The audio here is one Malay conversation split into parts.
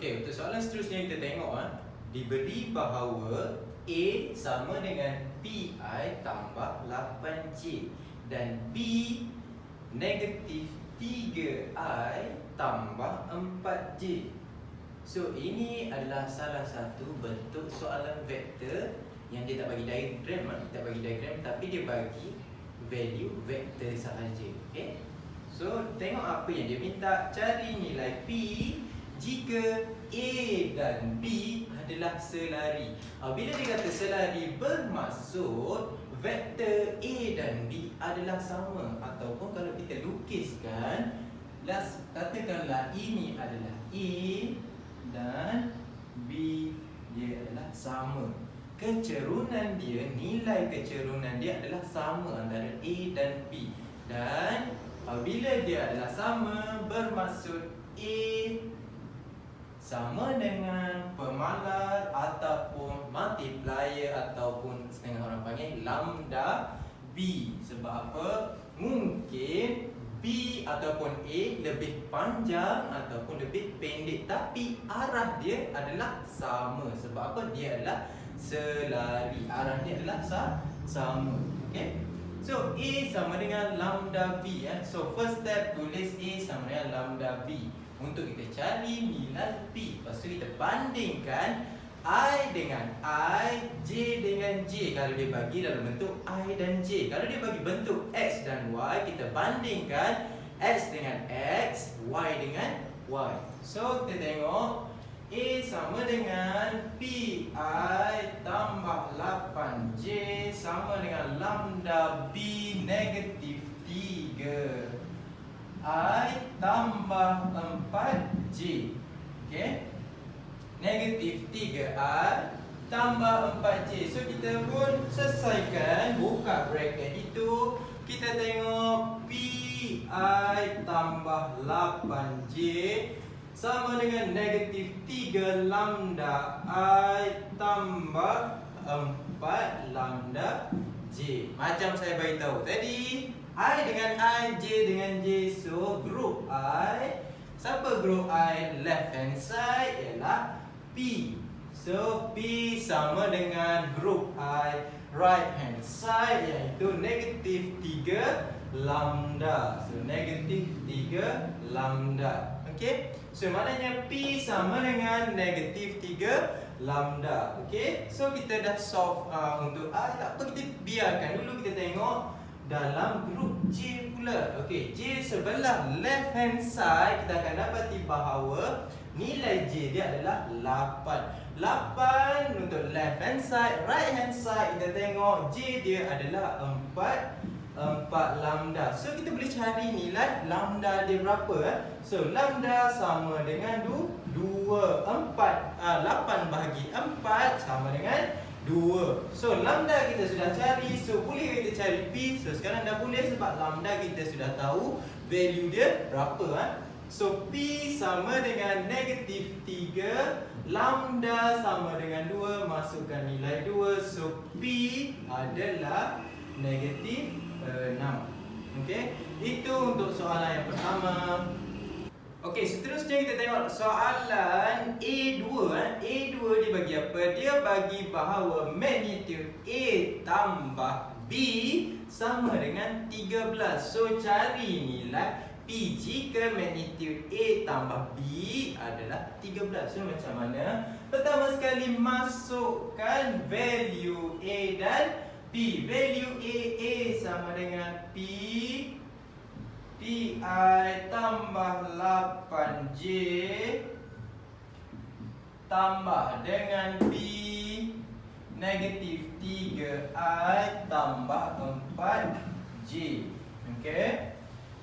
Okey, untuk soalan seterusnya kita tengok diberi bahawa A sama dengan PI tambah 8J dan B negatif 3I tambah 4J. So ini adalah salah satu bentuk soalan vektor yang dia tak bagi diagram, tapi dia bagi value vektor sahaja. Okay? So tengok apa yang dia minta. Cari nilai P jika A dan B adalah selari. Bila dia kata selari, bermaksud vektor A dan B adalah sama. Ataupun kalau kita lukiskan, katakanlah ini adalah A dan B, dia adalah sama. Kecerunan dia, nilai kecerunan dia adalah sama antara A dan B. Dan apabila dia adalah sama, bermaksud A sama dengan pemalar ataupun multiplier ataupun setengah orang panggil lambda B. Sebab apa? Mungkin B ataupun A lebih panjang ataupun lebih pendek, tapi arah dia adalah sama. Sebab apa? Dia adalah selari. Arah dia adalah sama. Okay? So A sama dengan lambda B. So first step, tulis A sama dengan lambda B untuk kita cari nilai P. Lepas tu kita bandingkan I dengan I, J dengan J. Kalau dia bagi dalam bentuk I dan J. Kalau dia bagi bentuk X dan Y, kita bandingkan X dengan X, Y dengan Y. So kita tengok A sama dengan PI tambah 8J sama dengan lambda B negatif 3 I tambah 4J. Okay? Negatif 3I tambah 4J. So kita pun selesaikan, buka bracket itu. Kita tengok PI tambah 8J sama dengan negatif 3 lambda I tambah 4 lambda J. Macam saya beritahu tadi, I dengan I, J dengan J. So group I, siapa group I? Left hand side ialah P. So P sama dengan group I right hand side, iaitu negatif 3 lambda. So negatif 3 lambda. Okay? So maknanya P sama dengan negatif 3 lambda. Okay? So kita dah solve untuk I. Tak apa, kita biarkan dulu. Kita tengok dalam grup J pula. Okey, J sebelah left hand side, kita akan dapati bahawa nilai J dia adalah 8. 8 untuk left hand side. Right hand side, kita tengok J dia adalah 4 lambda. So kita boleh cari nilai lambda dia berapa. So lambda sama dengan 2. 8 bahagi 4 sama dengan 2. So lambda kita sudah cari. So boleh kita cari P. So sekarang dah boleh sebab lambda kita sudah tahu value dia berapa. So P sama dengan negatif 3, lambda sama dengan 2, masukkan nilai 2. So P adalah negatif 6. Okey, itu untuk soalan yang pertama. Okey, seterusnya kita tengok soalan A2. A2 dia bagi apa? Dia bagi bahawa magnitude A tambah B sama dengan 13. So cari nilai P jika magnitude A tambah B adalah 13. So macam mana? Pertama sekali, masukkan value A dan P. Value A sama dengan P PI tambah 8J tambah dengan B negatif 3I tambah 4J. Okay?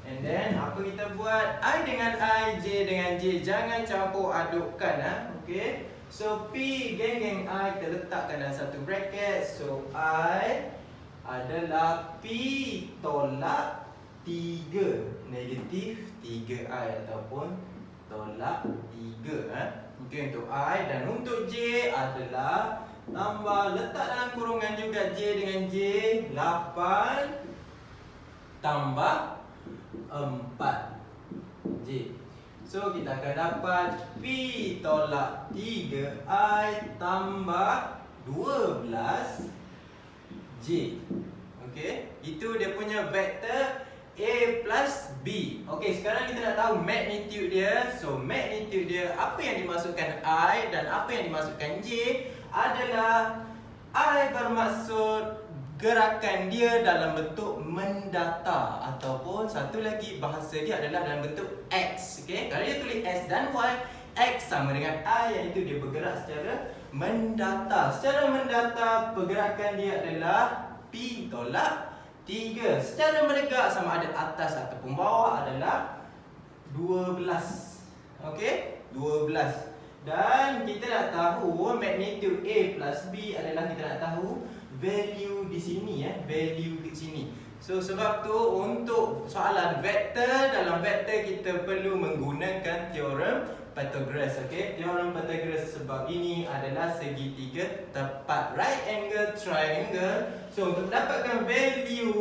And then apa kita buat? I dengan I, J dengan J, jangan campur adukkan. Okay? So P geng I kita letakkan dalam satu bracket. So I adalah P tolak 3, negatif 3I ataupun tolak 3. Okay, untuk I. Dan untuk J adalah tambah, letak dalam kurungan juga J dengan J, 8 tambah 4J. So kita akan dapat P tolak 3I tambah 12J. Okey, itu dia punya vektor A plus B. Okey, sekarang kita nak tahu magnitude dia. So magnitude dia, apa yang dimasukkan I dan apa yang dimasukkan J adalah I bermaksud gerakan dia dalam bentuk mendata, ataupun satu lagi bahasa dia adalah dalam bentuk X. Okey, kalau dia tulis X dan Y, X sama dengan I, iaitu dia bergerak secara mendata. Secara mendata, pergerakan dia adalah P tolak 3. Secara menegak, sama ada atas ataupun bawah, adalah 12. Okey, 12. Dan kita nak tahu magnitude A plus B adalah kita nak tahu value di sini, value di sini. So sebab tu untuk soalan vektor, dalam vektor kita perlu menggunakan teorem Pythagoras. Okey, teorem Pythagoras sebab ini adalah segitiga tepat, right angle triangle. So untuk dapatkan value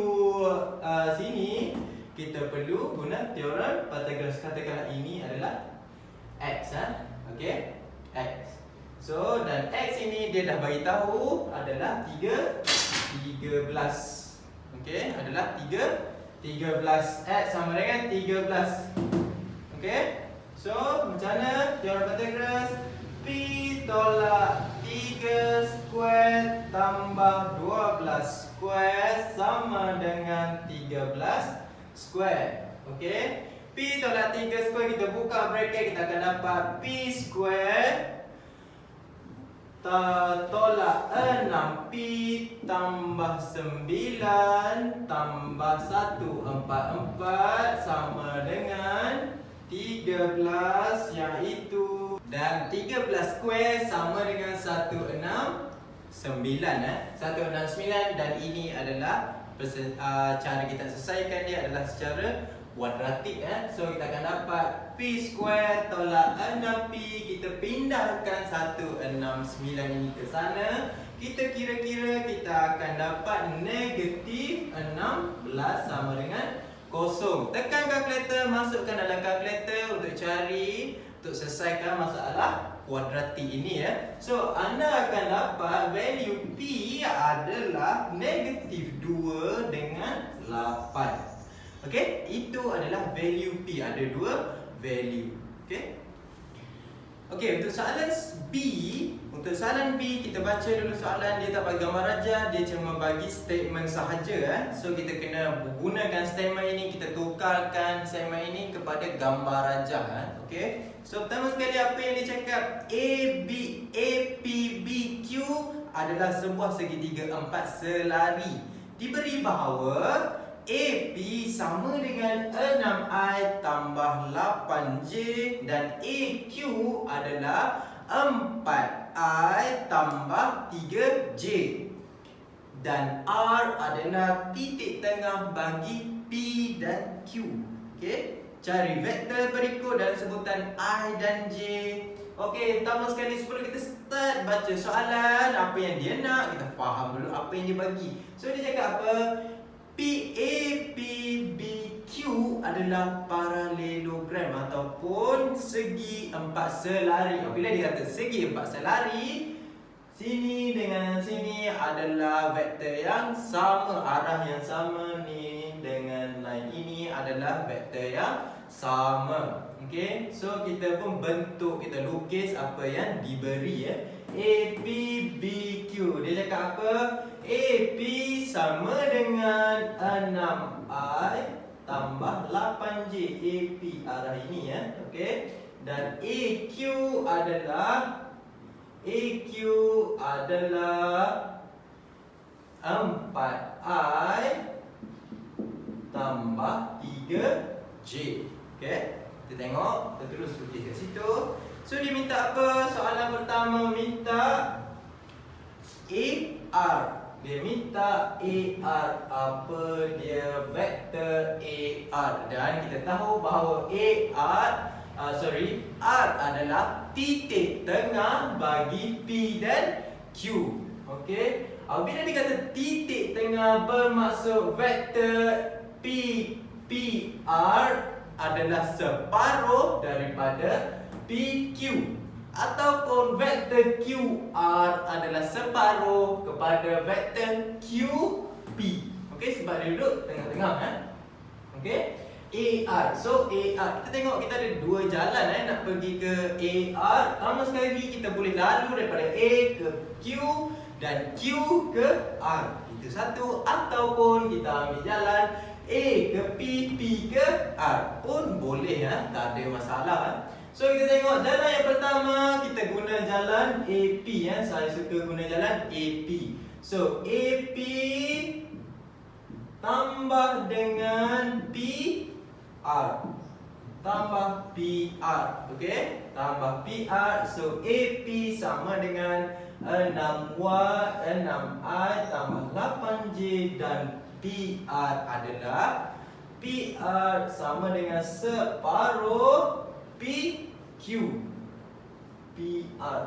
sini, kita perlu guna teorem Pythagoras. Katakanlah ini adalah X, okey, X. So dan X ini dia dah bagi tahu adalah 13. Okey, adalah 13. X sama dengan 13. Okey. So macam mana teorem Pythagoras? P tolak 3 square tambah 12 square sama dengan 13 square. Okey. P tolak 3 square, kita buka bracket, kita akan dapat P square tolak 6P tambah 9 tambah 1, 44 sama dengan 13, iaitu, dan 13 square sama dengan 169, 169, dan ini adalah cara kita selesaikan dia adalah secara kuadratik. So kita akan dapat P square tolak 6P, kita pindahkan 169 ini ke sana, kita kira-kira kita akan dapat negatif 16 sama dengan 0. Tekan kalkulator, masukkan dalam kalkulator untuk cari, untuk selesaikan masalah kuadratik ini. So anda akan dapat value P adalah negatif 2 dengan 8. Okey, itu adalah value P. Ada dua value. Okey. Okey, untuk soalan B, kita baca dulu soalan. Dia tak bagi gambar rajah, dia cuma bagi statement sahaja. So kita kena gunakan statement ini, kita tukarkan statement ini kepada gambar rajah. Okey. So pertama sekali, apa yang dia cakap? APBQ adalah sebuah segitiga empat selari. Diberi bahawa AP sama dengan 6I tambah 8J dan AQ adalah 4I tambah 3J. Dan R adalah titik tengah bagi P dan Q. Okey, cari vektor berikut dan sebutan I dan J. Okey, pertama sekali sebelum kita start baca soalan, apa yang dia nak, kita faham dulu apa yang dia bagi. So dia cakap apa? PAPBQ adalah paralelogram ataupun segi empat selari. Bila dia kata segi empat selari, sini dengan sini adalah vektor yang sama, arah yang sama, ni dengan line ini adalah vektor yang sama. Okey, so kita pun bentuk, kita lukis apa yang diberi. APBQ, dia cakap apa? AP sama dengan 6I tambah 8J. AP arah ini, okey. Dan AQ adalah 4I tambah 3J. Okey, kita tengok, kita terus lukis kat situ. So dia minta apa? Soalan pertama minta AR. Dia minta AR. Apa dia vektor AR? Dan kita tahu bahawa R adalah titik tengah bagi P dan Q. Okey. Bila dia kata titik tengah, bermaksud vektor PR adalah separuh daripada PQ. Ataupun vektor QR adalah separuh kepada vektor QP. Okey, sebab dia duduk tengah-tengah Okey. AR. So AR, kita tengok kita ada dua jalan nak pergi ke AR. Pertama sekali kita boleh lalu daripada A ke Q dan Q ke R. Itu satu. Ataupun kita ambil jalan A ke P, P ke R pun boleh tak ada masalah So kita tengok jalan yang pertama, kita guna jalan AP Saya suka guna jalan AP. So AP tambah dengan PR. Tambah PR. Okey? Tambah PR. So AP sama dengan 6I tambah 8J dan PR adalah PR sama dengan separuh PQ. PR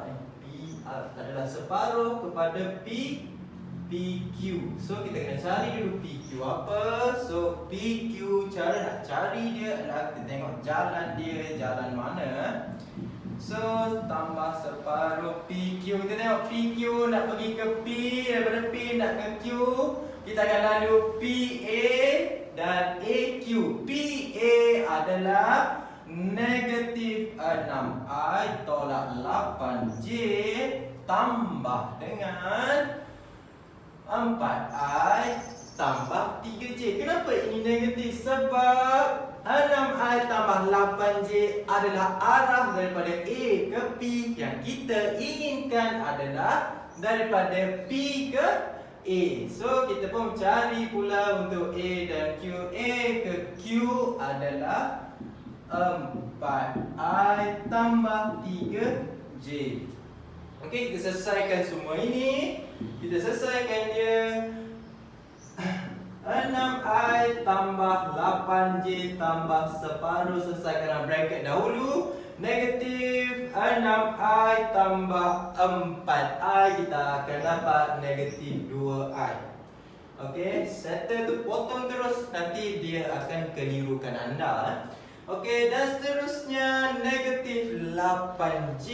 adalah separuh kepada PQ. So kita kena cari dulu PQ apa. So PQ, cara nak cari dia adalah kita tengok jalan dia, jalan mana. So tambah separuh PQ. Kita tengok PQ nak pergi ke P, daripada P nak ke Q, kita akan lalu PA dan AQ. PA adalah negatif 6I tolak 8J tambah dengan 4I tambah 3J. Kenapa ini negatif? Sebab 6I tambah 8J adalah arah daripada A ke P. Yang kita inginkan adalah daripada P ke A. So kita pun cari pula untuk A dan Q. A ke Q adalah 4I tambah 3J. Okey, kita selesaikan semua ini. Kita selesaikan dia. 6I tambah 8J tambah separuh. Selesaikan dalam bracket dahulu. Negatif 6I tambah 4I, kita akan dapat negatif 2I. Okey, settle tu potong terus, nanti dia akan kelirukan anda. Okey, dan seterusnya negatif 8J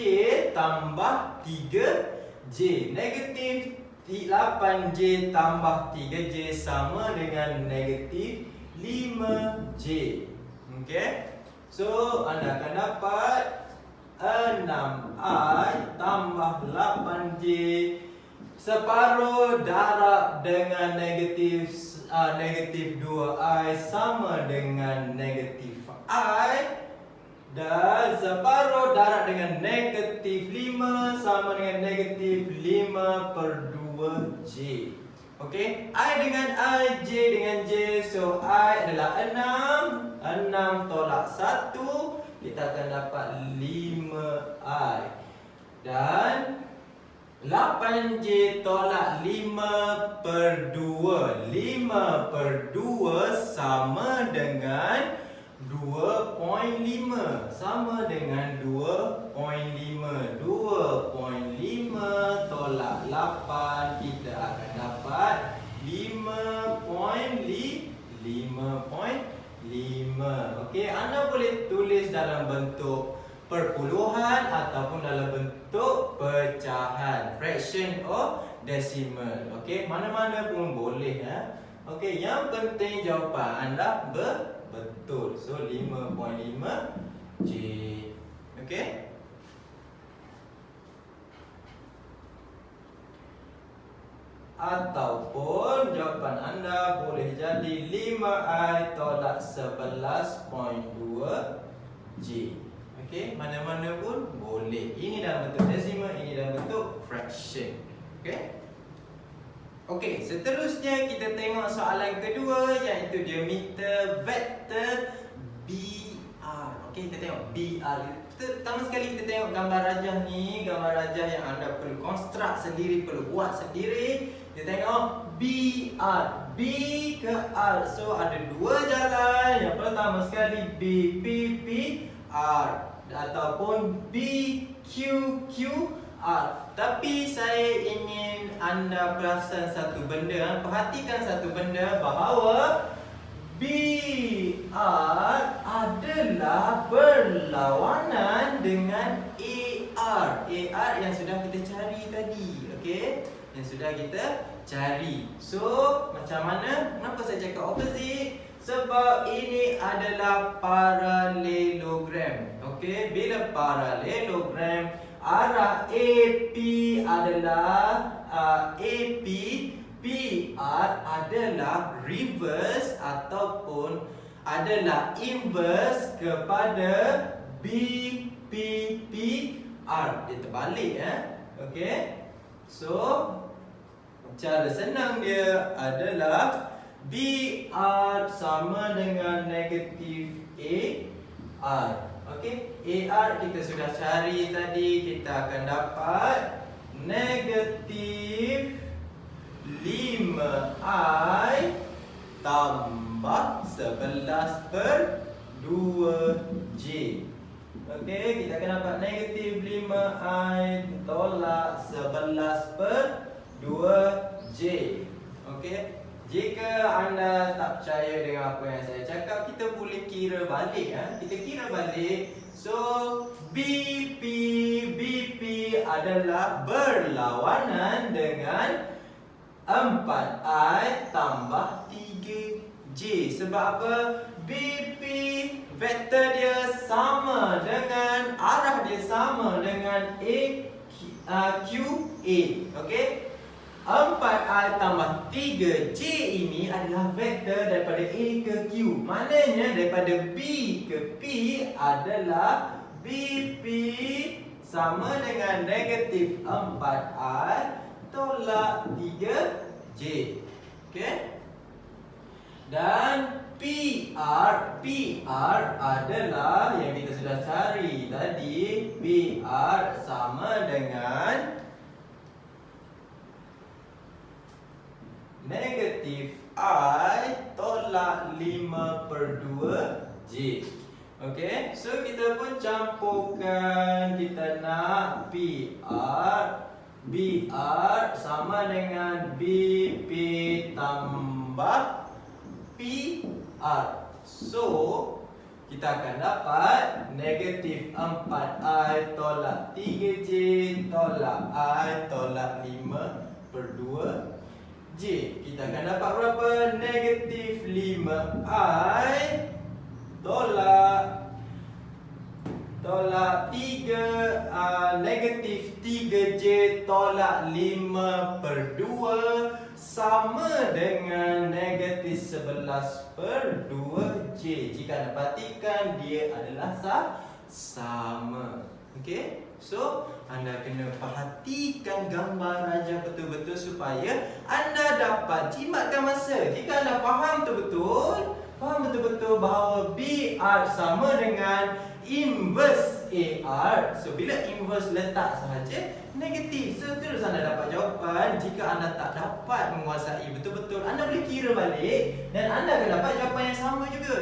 tambah 3J. Negatif 8J tambah 3J sama dengan negatif 5J. Okey, so anda akan dapat 6I tambah 8J separuh darab dengan negatif 2I sama dengan negatif I, dan separuh darab dengan negatif 5 sama dengan negatif 5 per 2J. Okey, I dengan I, J dengan J. So I adalah 6. 6 tolak 1, kita akan dapat 5I. Dan 8J tolak 5 per 2. 5 per 2 sama dengan 2.5. Sama dengan 2.5. 2.5 tolak 8, kita akan dapat 5.5. Okey, anda boleh tulis dalam bentuk perpuluhan ataupun dalam bentuk pecahan, fraction or decimal. Okey, mana-mana pun boleh Okey, yang penting jawapan anda betul. So 5.5J. Okey. Ataupun jawapan anda boleh jadi 5I tolak 11.2J. Okey, mana-mana pun boleh. Ini dalam bentuk decimal, ini dalam bentuk fraction. Okey. Okey, seterusnya kita tengok soalan kedua, iaitu dia minta vektor BR. Okey, kita tengok BR. Pertama sekali kita tengok gambar rajah ni, gambar rajah yang anda perlu konstruk sendiri, perlu buat sendiri. Kita tengok BR, B ke R. So ada dua jalan. Yang pertama sekali B, P, P, R, ataupun B, Q, Q, R. Tapi saya ingin anda perasan satu benda, perhatikan satu benda, bahawa BR adalah berlawanan dengan AR. AR yang sudah kita cari tadi, okey? Yang sudah kita cari. So, macam mana? Kenapa saya cakap opposite? Sebab ini adalah paralelogram. Okey, bila paralelogram, arah AP adalah AP, PR adalah reverse ataupun adalah inverse kepada BPPR. Dia terbalik okey. So cara senang dia adalah BR sama dengan negatif AR. Okey, AR kita sudah cari tadi, kita akan dapat negatif 5I tambah 11/2J. Okey, kita akan dapat negatif 5I tolak 11/2J. Okey, jika anda tak percaya dengan apa yang saya cakap, kita boleh kira balik. Kita kira balik. So, BP adalah berlawanan dengan 4I tambah 3J. Sebab apa? BP vektor dia sama dengan, arah dia sama dengan QA. Okey? 4I tambah 3J ini adalah vektor daripada A ke Q. Maknanya daripada B ke P adalah BP sama dengan negatif 4I tolak 3J. Okey? Dan PR adalah yang kita sudah cari tadi. PR sama dengan negatif I tolak 5/2J. Okey, so kita pun campurkan. Kita nak BR sama dengan BP tambah PR. So, kita akan dapat negatif 4I tolak 3J tolak I tolak 5/2J. Kita akan dapat berapa? Negatif 5I tolak 3 negatif 3J tolak 5/2 sama dengan negatif 11/2J. Jika anda perhatikan, dia adalah sama. Okey? So, anda kena perhatikan gambar raja betul-betul supaya anda dapat jimatkan masa. Jika anda faham betul-betul bahawa BR sama dengan inverse AR. So, bila inverse letak sahaja negatif, so terus anda dapat jawapan. Jika anda tak dapat menguasai betul-betul, anda boleh kira balik dan anda akan dapat jawapan yang sama juga.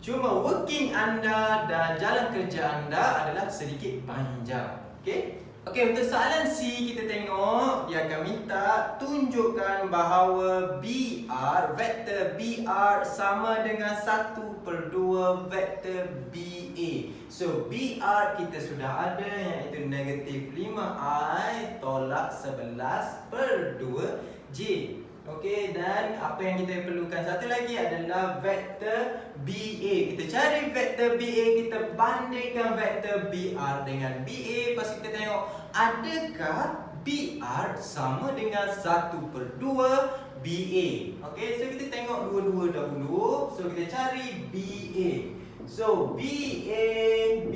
Cuma working anda dan jalan kerja anda adalah sedikit panjang. Okey? Okey, untuk soalan C kita tengok, dia akan minta tunjukkan bahawa BR, vektor BR sama dengan 1/2 vektor BA. So, BR kita sudah ada, iaitu negatif 5I tolak 11/2J. Okey, dan apa yang kita perlukan satu lagi adalah vektor BA. Kita cari vektor BA, kita bandingkan vektor BR dengan BA. Lepas kita tengok adakah BR sama dengan 1/2 BA. Okey, so kita tengok dua-dua dahulu. So kita cari BA. So BA, B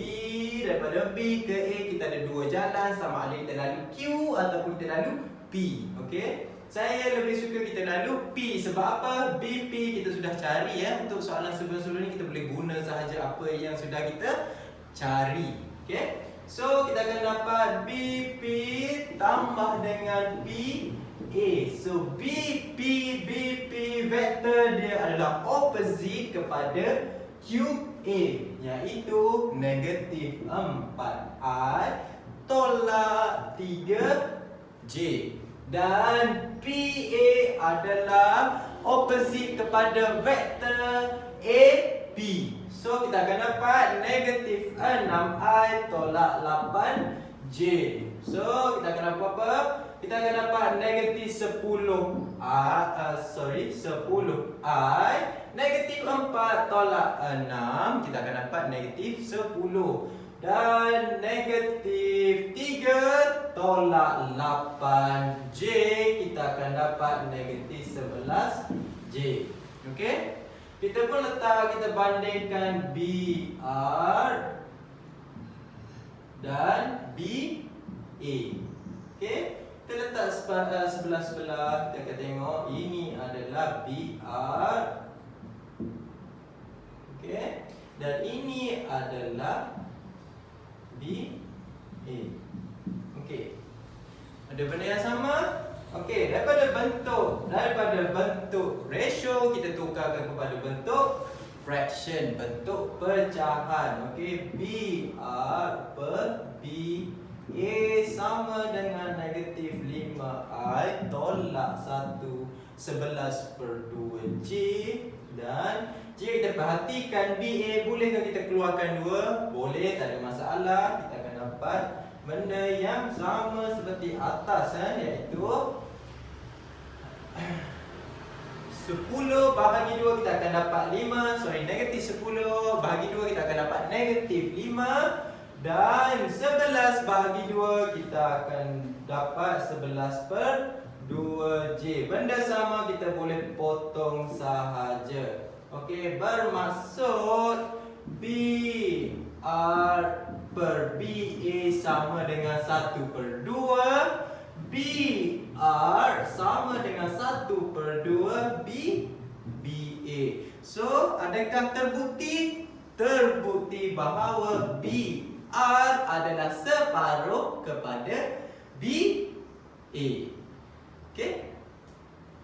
daripada B ke A kita ada dua jalan, sama ada kita lalu Q ataupun kita lalu P. Okey. Saya lebih suka kita lalu P. Sebab apa? BP kita sudah cari untuk soalan sebelum-sebelum ni kita boleh guna sahaja apa yang sudah kita cari. Okey. So kita akan dapat BP tambah dengan PA. So BP vektor dia adalah opposite kepada QA, iaitu negatif 4I tolak 3J. Dan PA adalah opposite kepada vektor AB. So kita akan dapat negatif 6I tolak 8J. So kita akan dapat apa? Kita akan dapat negatif 10I negatif 4 tolak 6. Kita akan dapat negatif 10. Dan negatif 3 tolak 8J, kita akan dapat negatif 11J. Okey? Kita pun kita bandingkan BR dan BA. Okey? Kita letak sebelah-sebelah. Kita akan tengok ini adalah BR. Okey? Dan ini adalah BA. Okey. Ada benda yang sama? Okey, daripada bentuk ratio kita tukarkan kepada bentuk fraction, bentuk pecahan. Okey, BR per BA sama dengan negatif 5I tolak 11 per 2J. Dan jika kita perhatikan BA, bolehkah kita keluarkan 2? Boleh, tak ada masalah. Kita akan dapat benda yang sama seperti atas, iaitu 10 bahagi 2 kita akan dapat 5. Negatif 10 bahagi 2 kita akan dapat negatif 5. Dan 11 bahagi 2 kita akan dapat 11 per 2J. Benda sama, kita boleh potong sahaja. Okey, bermaksud BR per BA sama dengan 1 per 2. BR sama dengan 1 per 2 BA. So, adakah terbukti? Terbukti bahawa BR adalah separuh kepada BA. Okey?